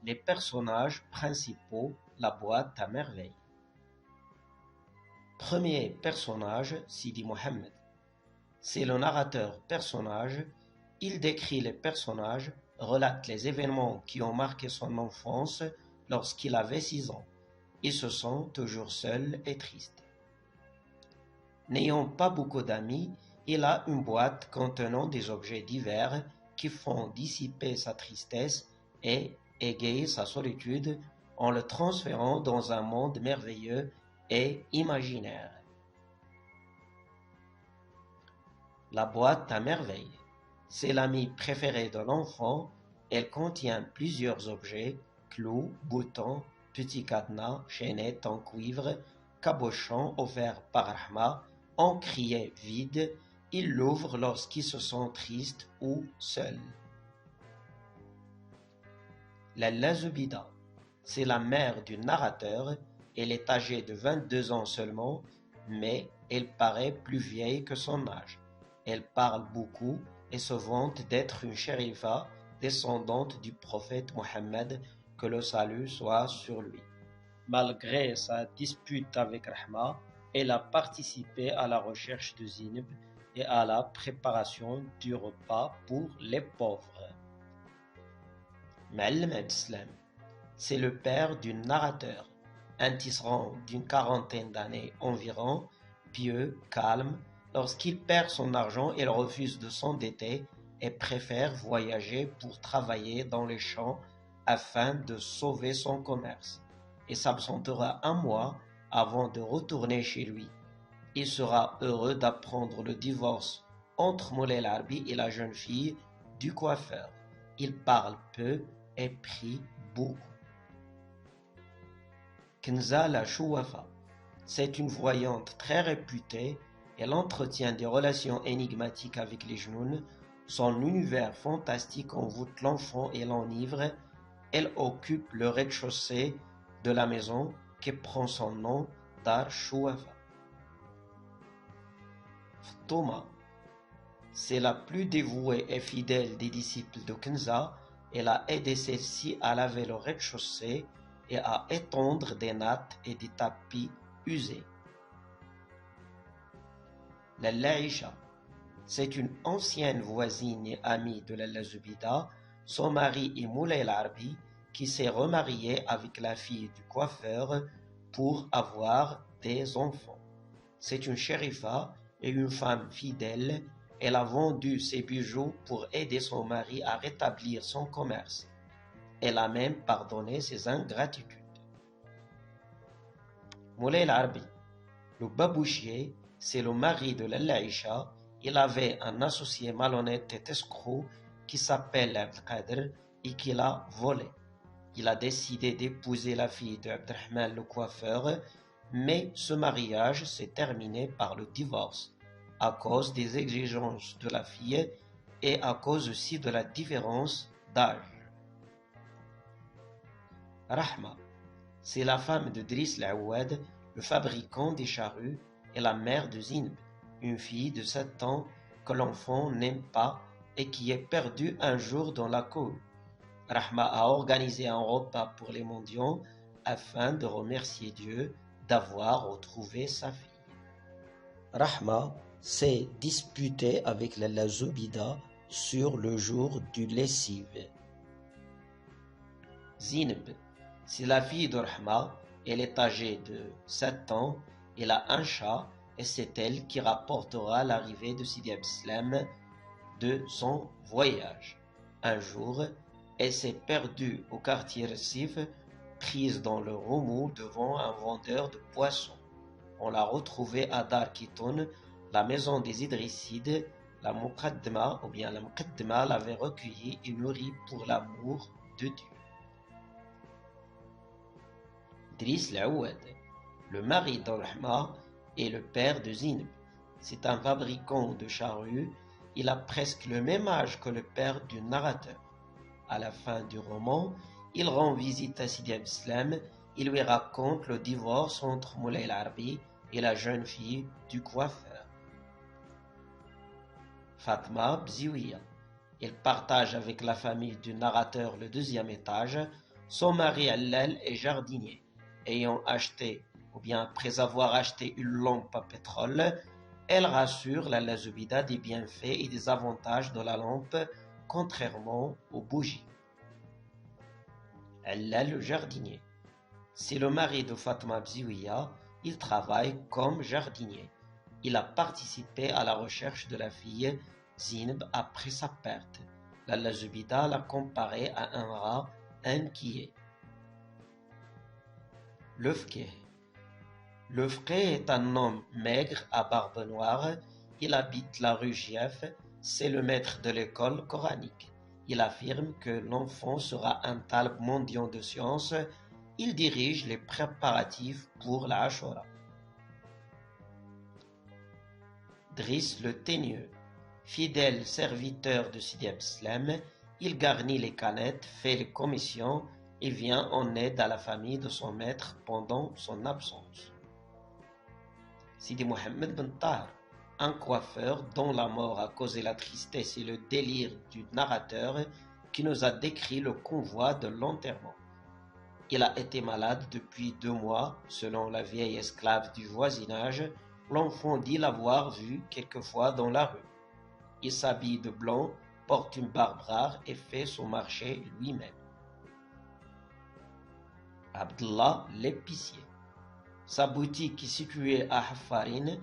Les personnages principaux, la boîte à merveilles. Premier personnage, Sidi Mohammed. C'est le narrateur personnage. Il décrit les personnages, relate les événements qui ont marqué son enfance lorsqu'il avait 6 ans. Il se sent toujours seul et triste. N'ayant pas beaucoup d'amis, il a une boîte contenant des objets divers qui font dissiper sa tristesse et égayer sa solitude en le transférant dans un monde merveilleux et imaginaire. La boîte à merveilles. C'est l'ami préféré de l'enfant. Elle contient plusieurs objets, clous, boutons, petits cadenas, chaînettes en cuivre, cabochons offerts par Rahma, encriers vides. Il l'ouvre lorsqu'il se sent triste ou seul. Lalla Zubida, c'est la mère du narrateur. Elle est âgée de 22 ans seulement, mais elle paraît plus vieille que son âge. Elle parle beaucoup et se vante d'être une shérifa descendante du prophète Mohammed, que le salut soit sur lui. Malgré sa dispute avec Rahma, elle a participé à la recherche de Zineb et à la préparation du repas pour les pauvres. Ma'allim Abdeslam, c'est le père du narrateur, un tisserand d'une quarantaine d'années environ, pieux, calme. Lorsqu'il perd son argent, il refuse de s'endetter et préfère voyager pour travailler dans les champs afin de sauver son commerce. Il s'absentera un mois avant de retourner chez lui. Il sera heureux d'apprendre le divorce entre Moulay Larbi et la jeune fille du coiffeur. Il parle peu et prie beaucoup. Kenza la Chouafa, c'est une voyante très réputée. Elle entretient des relations énigmatiques avec les Jnoun. Son univers fantastique envoûte l'enfant et l'enivre. Elle occupe le rez-de-chaussée de la maison qui prend son nom Dar Chouafa. Ftoma, c'est la plus dévouée et fidèle des disciples de Kenza. Elle a aidé celle-ci à laver le rez-de-chaussée et à étendre des nattes et des tapis usés. Lalla Aïcha, c'est une ancienne voisine et amie de Lalla Zubida. Son mari est Moulay Larbi, qui s'est remarié avec la fille du coiffeur pour avoir des enfants. C'est une shérifa et une femme fidèle. Elle a vendu ses bijoux pour aider son mari à rétablir son commerce. Elle a même pardonné ses ingratitudes. Moulay Larbi, le babouchier, c'est le mari de Lalla Aïcha. Il avait un associé malhonnête et escroc qui s'appelle Abdelkader et qui l'a volé. Il a décidé d'épouser la fille de Abderrahman le coiffeur, mais ce mariage s'est terminé par le divorce à cause des exigences de la fille et à cause aussi de la différence d'âge. Rahma, c'est la femme de Driss Laouad, le fabricant des charrues, et la mère de Zineb, une fille de 7 ans que l'enfant n'aime pas et qui est perdue un jour dans la cour. Rahma a organisé un repas pour les mendiants afin de remercier Dieu d'avoir retrouvé sa fille. Rahma s'est disputée avec Lalla Zubida sur le jour du lessive. Zineb, c'est la fille de Rahma. Elle est âgée de 7 ans. Elle a un chat et c'est elle qui rapportera l'arrivée de Sidi Abdeslam de son voyage. Un jour, elle s'est perdue au quartier Rcif, prise dans le remous devant un vendeur de poissons. On l'a retrouvée à Dar Kitoun, la maison des Idrissides. La Muqaddama l'avait recueillie et nourrie pour l'amour de Dieu. Driss Laouad, le mari de Rahma et le père de Zineb. C'est un fabricant de charrues. Il a presque le même âge que le père du narrateur. À la fin du roman, il rend visite à Sidi Abdeslam. Il lui raconte le divorce entre Moulay Larbi et la jeune fille du coiffeur. Fatma Bziouia. Il partage avec la famille du narrateur le 2e étage. Son mari Allal est jardinier. Ayant acheté, ou bien après avoir acheté une lampe à pétrole, elle rassure Lalla Zubida des bienfaits et des avantages de la lampe, contrairement aux bougies. Allal le jardinier. C'est le mari de Fatma Bziouia, il travaille comme jardinier. Il a participé à la recherche de la fille Zineb après sa perte. Lalla Zubida l'a comparé à un rat inquiet. Le fqih. Le fqih est un homme maigre à barbe noire. Il habite la rue Gief. C'est le maître de l'école coranique. Il affirme que l'enfant sera un talib mondial de sciences. Il dirige les préparatifs pour la Ashura. Driss le teigneux. Fidèle serviteur de Sidi Abdeslam, il garnit les canettes, fait les commissions et vient en aide à la famille de son maître pendant son absence. Sidi Mohammed Ben Tahir, un coiffeur dont la mort a causé la tristesse et le délire du narrateur qui nous a décrit le convoi de l'enterrement. Il a été malade depuis 2 mois, selon la vieille esclave du voisinage. L'enfant dit l'avoir vu quelquefois dans la rue. Il s'habille de blanc, porte une barbe rare et fait son marché lui-même. Abdallah l'épicier. Sa boutique est située à Hafarine.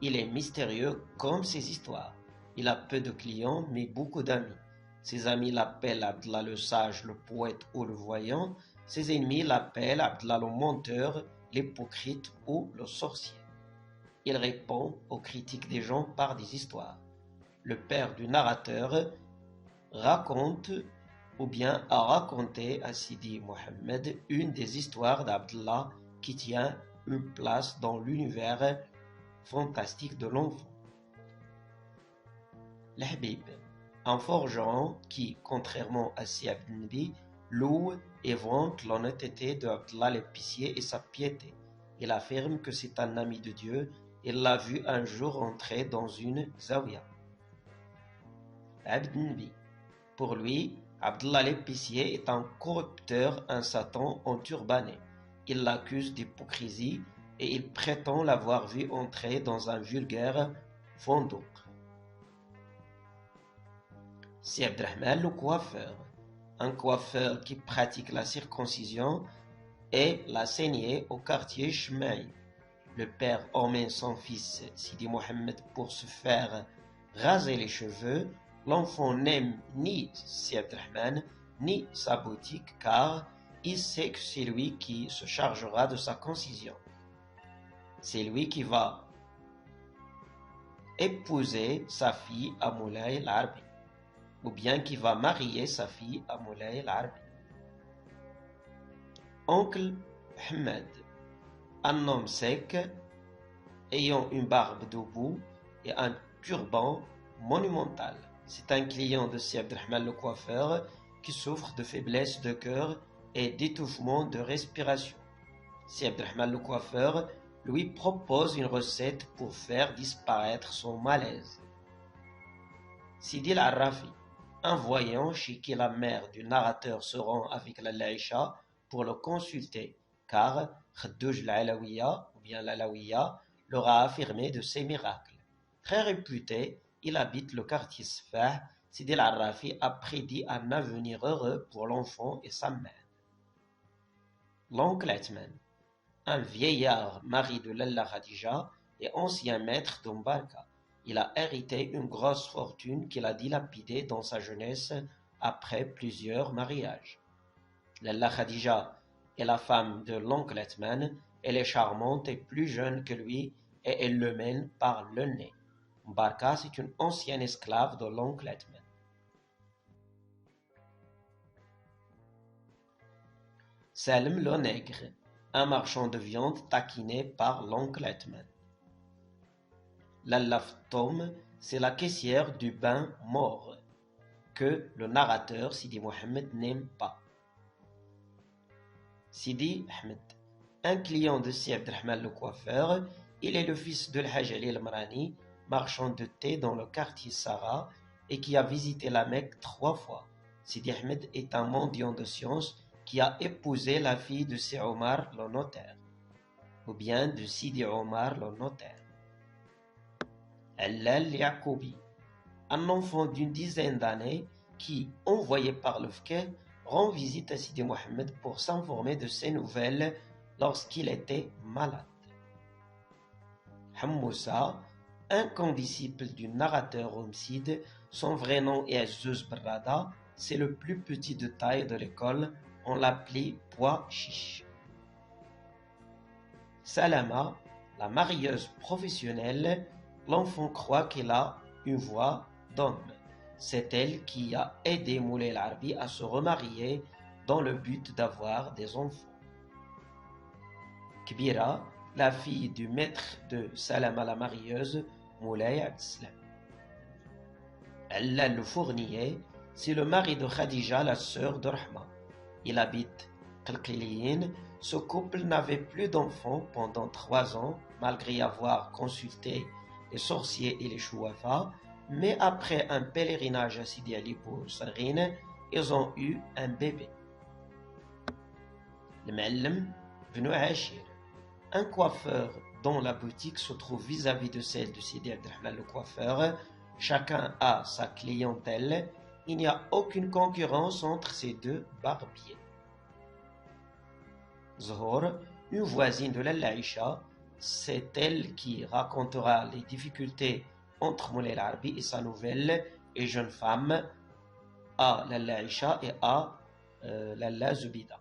Il est mystérieux comme ses histoires. Il a peu de clients mais beaucoup d'amis. Ses amis l'appellent Abdallah le sage, le poète ou le voyant. Ses ennemis l'appellent Abdallah le menteur, l'hypocrite ou le sorcier. Il répond aux critiques des gens par des histoires. Le père du narrateur raconte ou bien a raconté à Sidi Mohammed une des histoires d'Abdallah qui tient une place dans l'univers fantastique de l'enfant. L'Habib, un forgeron qui, contrairement à Si Abd Nabi, loue et vante l'honnêteté d'Abdallah l'épicier et sa piété. Il affirme que c'est un ami de Dieu. Il l'a vu un jour entrer dans une zawiya. Abd Nabi. Pour lui, Abdallah l'épicier est un corrupteur, un satan enturbané. Il l'accuse d'hypocrisie et il prétend l'avoir vu entrer dans un vulgaire fondouk. Si Abdrahman le coiffeur, un coiffeur qui pratique la circoncision et la saignée au quartier Shmaï. Le père emmène son fils Sidi Mohammed pour se faire raser les cheveux. L'enfant n'aime ni Si Abdrahman ni sa boutique car il sait que c'est lui qui se chargera de sa concision. C'est lui qui va épouser sa fille à Moulay l'Arbi, ou bien qui va marier sa fille à Moulay l'Arbi. Oncle Ahmed, un homme sec, ayant une barbe de boue et un turban monumental. C'est un client de Si Abdrahman le coiffeur qui souffre de faiblesse de cœur et d'étouffement de respiration. Si Abdrahman le coiffeur lui propose une recette pour faire disparaître son malaise. Sidi al-Arrafi, un voyant chez qui la mère du narrateur se rend avec la Laïcha pour le consulter, car Khadouj l'Alawiya, ou bien l'Alawiya, leur a affirmé de ses miracles. Très réputé, il habite le quartier Sfah. Sidi al-Arrafi a prédit un avenir heureux pour l'enfant et sa mère. L'oncle Atman, un vieillard mari de Lalla Khadija et ancien maître d'Umbarka. Il a hérité une grosse fortune qu'il a dilapidée dans sa jeunesse après plusieurs mariages. Lalla Khadija est la femme de l'oncle Atman. Elle est charmante et plus jeune que lui et elle le mène par le nez. Mbarka, c'est une ancienne esclave de l'oncle Atman. Salem le nègre, un marchand de viande taquiné par l'oncle Atman. Lalla Ftom, c'est la caissière du bain mort, que le narrateur Sidi Mohammed n'aime pas. Sidi Ahmed, un client de Si Abdrahman le coiffeur, il est le fils de l'Hajj Ali al-Marani, marchand de thé dans le quartier Sarah et qui a visité la Mecque 3 fois. Sidi Ahmed est un mendiant de science qui a épousé la fille de Si Omar le notaire, ou bien de Sidi Omar le notaire. Allal Yaqoubi, un enfant d'une dizaine d'années qui, envoyé par le Fqih, rend visite à Sidi Mohammed pour s'informer de ses nouvelles lorsqu'il était malade. Hammoussa, un condisciple du narrateur homicide, son vrai nom est Azzuz Barrada, c'est le plus petit de taille de l'école, on l'appelait Pois Chiche. Salama, la marieuse professionnelle, l'enfant croit qu'elle a une voix d'homme. C'est elle qui a aidé Moulay Larbi à se remarier dans le but d'avoir des enfants. Kbira, la fille du maître de Salama la marieuse, Moulay Abdeslam. Allah le fournier, c'est le mari de Khadija, la sœur de Rahma. Il habite Qalqiliyin. Ce couple n'avait plus d'enfants pendant 3 ans, malgré avoir consulté les sorciers et les chouafas, mais après un pèlerinage à Sidi Ali pour Sarine, ils ont eu un bébé. Le Muallim Ibn Ashir, un coiffeur dont la boutique se trouve vis-à-vis de celle de Sidi Abdelrahman le coiffeur. Chacun a sa clientèle, il n'y a aucune concurrence entre ces deux barbiers. Zohor, une voisine de Lalla Aïcha, c'est elle qui racontera les difficultés entre Moulay Larbi et sa nouvelle et jeune femme à Lalla Aïcha et à Lalla Zubida.